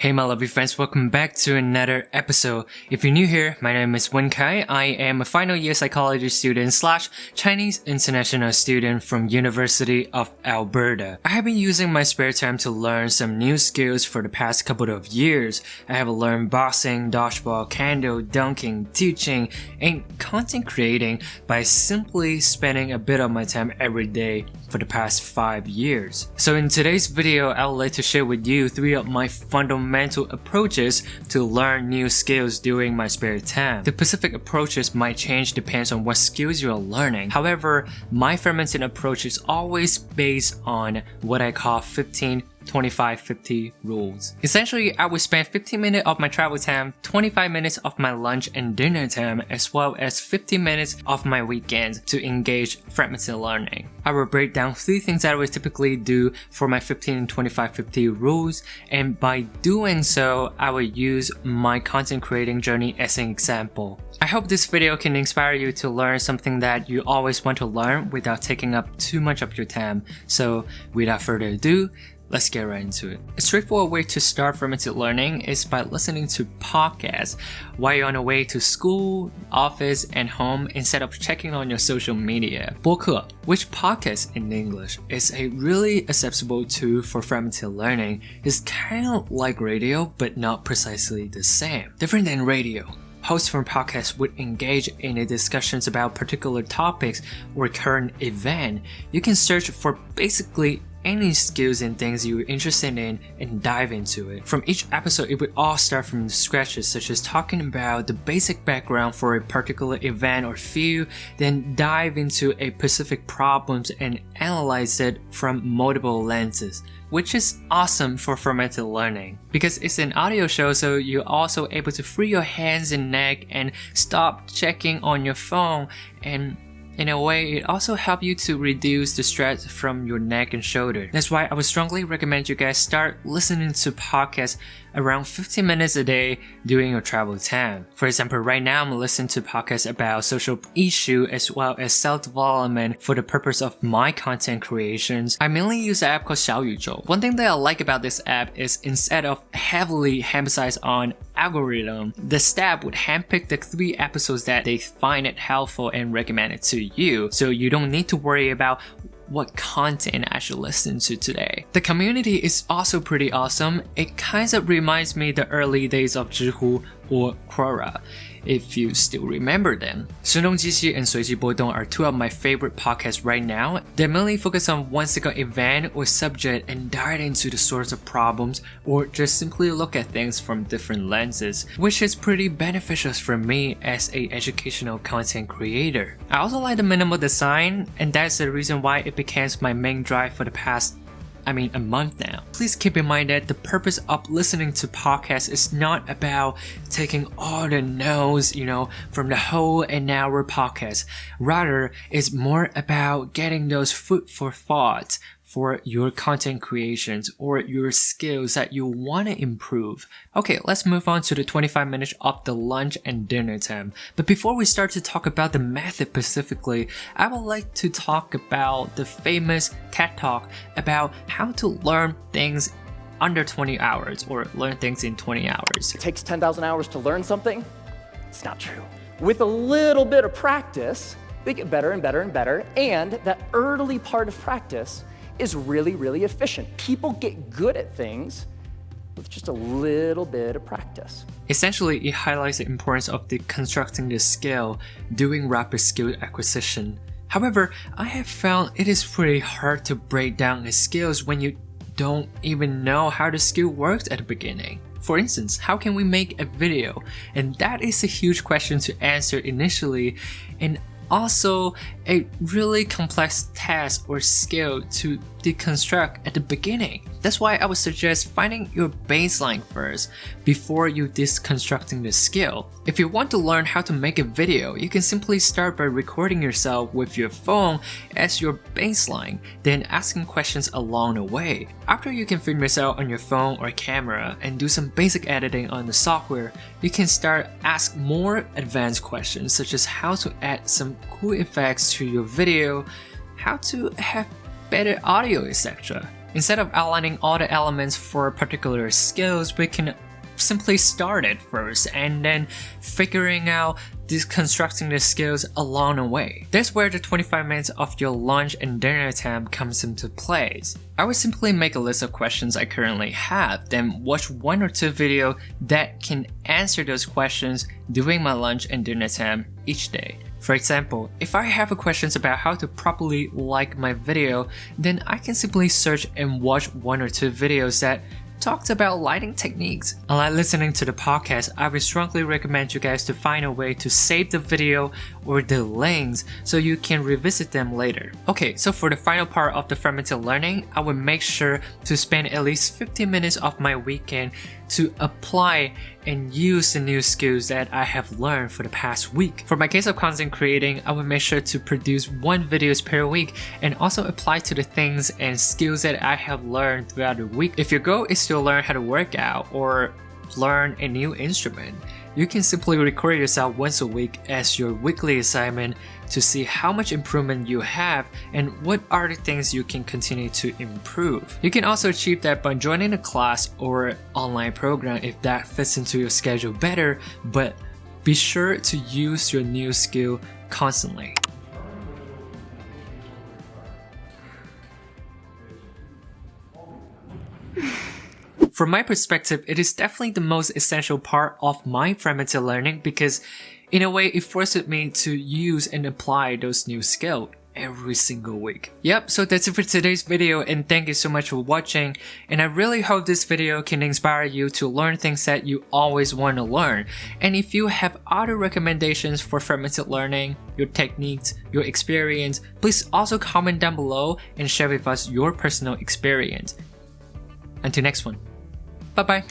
Hey my lovely friends, welcome back to another episode. If you're new here, my name is Wenkai. I am a final year psychology student / Chinese international student from University of Alberta. I have been using my spare time to learn some new skills for the past couple of years. I have learned boxing, dodgeball, kendo, dunking, teaching, and content creating by simply spending a bit of my time every day for the past 5 years. So in today's video, I would like to share with you 3 of my fundamental approaches to learn new skills during my spare time. The specific approaches might change depends on what skills you are learning. However, my fermenting approach is always based on what I call 15-25-50 rules. Essentially, I would spend 15 minutes of my travel time, 25 minutes of my lunch and dinner time, as well as 15 minutes of my weekend to engage fragmented learning. I will break down 3 things that I would typically do for my 15-25-50 rules, and by doing so, I will use my content creating journey as an example. I hope this video can inspire you to learn something that you always want to learn without taking up too much of your time. So without further ado, let's get right into it. A straightforward way to start fermented learning is by listening to podcasts while you're on the way to school, office, and home instead of checking on your social media. 播客, which podcast in English is a really accessible tool for fermented learning, is kind of like radio but not precisely the same. Different than radio, hosts from podcasts would engage in the discussions about particular topics or current event. You can search for basically any skills and things you're interested in and dive into it. From each episode, it would all start from the scratches, such as talking about the basic background for a particular event or field, then dive into a specific problems and analyze it from multiple lenses, which is awesome for fermented learning. Because it's an audio show, so you're also able to free your hands and neck and stop checking on your phone, and in a way, it also helps you to reduce the stress from your neck and shoulder. That's why I would strongly recommend you guys start listening to podcasts around 15 minutes a day during your travel time. For example, right now I'm listening to podcasts about social issue as well as self-development for the purpose of my content creations. I mainly use an app called 小宇宙. One thing that I like about this app is instead of heavily emphasize on algorithm, the staff would handpick the 3 episodes that they find it helpful and recommend it to you, so you don't need to worry about what content I should listen to today. The community is also pretty awesome. It kind of reminds me the early days of 知乎 or Quora, if you still remember them. 声东击西 and 随机波动 are 2 of my favorite podcasts right now. They mainly focus on one single event or subject and dive into the sorts of problems or just simply look at things from different lenses, which is pretty beneficial for me as a educational content creator. I also like the minimal design, and that's the reason why it became my main drive for the past a month now. Please keep in mind that the purpose of listening to podcasts is not about taking all the notes, from the whole an hour podcast. Rather, it's more about getting those food for thought for your content creations or your skills that you want to improve. Okay, let's move on to the 25 minutes of the lunch and dinner time. But before we start to talk about the method specifically, I would like to talk about the famous TED Talk about how to learn things under 20 hours or learn things in 20 hours. It takes 10,000 hours to learn something? It's not true. With a little bit of practice, they get better and better and better, and that early part of practice is really, really efficient. People get good at things with just a little bit of practice. Essentially, it highlights the importance of deconstructing the skill, doing rapid skill acquisition. However, I have found it is pretty hard to break down the skills when you don't even know how the skill works at the beginning. For instance, how can we make a video? And that is a huge question to answer initially, and also a really complex task or skill to deconstruct at the beginning. That's why I would suggest finding your baseline first before you deconstructing the skill. If you want to learn how to make a video, you can simply start by recording yourself with your phone as your baseline, then asking questions along the way. After you can film yourself on your phone or camera and do some basic editing on the software, you can start ask more advanced questions such as how to add some cool effects to your video, how to have better audio, etc. Instead of outlining all the elements for particular skills, we can simply start it first and then figuring out deconstructing the skills along the way. That's where the 25 minutes of your lunch and dinner time comes into place. I would simply make a list of questions I currently have, then watch 1 or 2 videos that can answer those questions during my lunch and dinner time each day. For example, if I have questions about how to properly like my video, then I can simply search and watch 1 or 2 videos that talked about lighting techniques. Unlike listening to the podcast, I would strongly recommend you guys to find a way to save the video or the links so you can revisit them later. Okay, so for the final part of the fragmented learning, I would make sure to spend at least 15 minutes of my weekend to apply and use the new skills that I have learned for the past week. For my case of content creating, I will make sure to produce 1 video per week and also apply to the things and skills that I have learned throughout the week. If your goal is to learn how to work out or learn a new instrument, you can simply record yourself once a week as your weekly assignment to see how much improvement you have and what are the things you can continue to improve. You can also achieve that by joining a class or online program if that fits into your schedule better, but be sure to use your new skill constantly. From my perspective, it is definitely the most essential part of my fragmented learning because in a way it forces me to use and apply those new skills every single week. Yep, so that's it for today's video and thank you so much for watching, and I really hope this video can inspire you to learn things that you always want to learn. And if you have other recommendations for fragmented learning, your techniques, your experience, please also comment down below and share with us your personal experience. Until next one. Bye-bye.